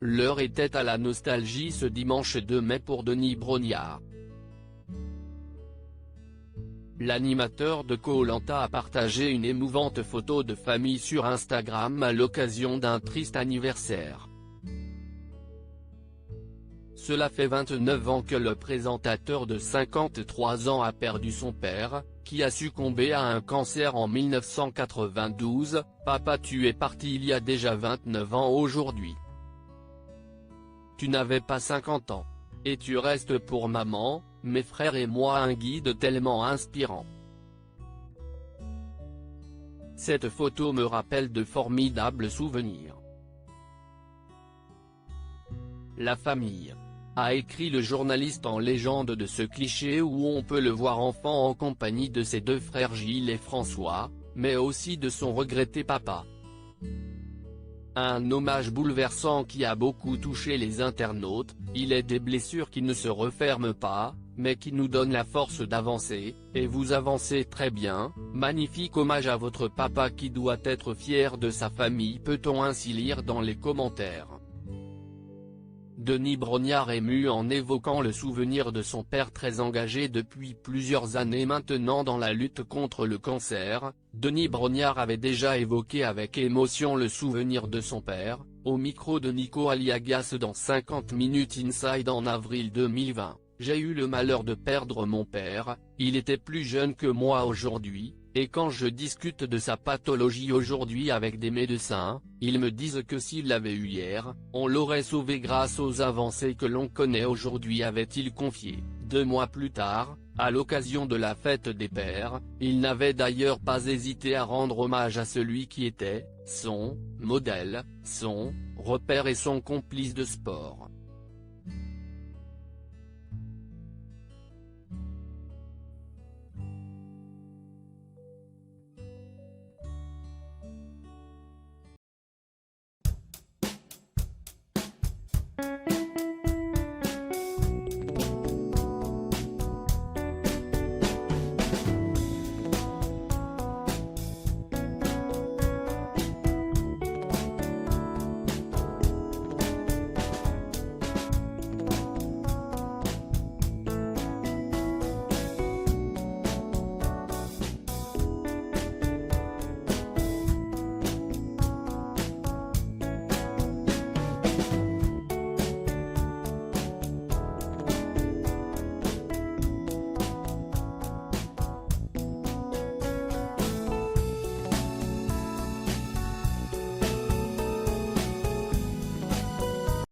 L'heure était à la nostalgie ce dimanche 2 mai pour Denis Brognard. L'animateur de Koh-Lanta a partagé une émouvante photo de famille sur Instagram à l'occasion d'un triste anniversaire. Cela fait 29 ans que le présentateur de 53 ans a perdu son père, qui a succombé à un cancer en 1992. Papa, tu es parti il y a déjà 29 ans aujourd'hui. Tu n'avais pas 50 ans. Et tu restes pour maman, mes frères et moi un guide tellement inspirant. Cette photo me rappelle de formidables souvenirs. La famille, a écrit le journaliste en légende de ce cliché où on peut le voir enfant en compagnie de ses deux frères Gilles et François, mais aussi de son regretté papa. Un hommage bouleversant qui a beaucoup touché les internautes. Il est des blessures qui ne se referment pas, mais qui nous donnent la force d'avancer, et vous avancez très bien. Magnifique hommage à votre papa qui doit être fier de sa famille, peut-on ainsi lire dans les commentaires. Denis Brognard ému en évoquant le souvenir de son père très engagé depuis plusieurs années maintenant dans la lutte contre le cancer. Denis Brognard avait déjà évoqué avec émotion le souvenir de son père, au micro de Nico Aliagas dans 50 Minutes Inside en avril 2020. J'ai eu le malheur de perdre mon père, il était plus jeune que moi aujourd'hui. Et quand je discute de sa pathologie aujourd'hui avec des médecins, ils me disent que s'il l'avait eu hier, on l'aurait sauvé grâce aux avancées que l'on connaît aujourd'hui, avait-il confié. 2 mois plus tard, à l'occasion de la fête des pères, il n'avait d'ailleurs pas hésité à rendre hommage à celui qui était son modèle, son repère et son complice de sport.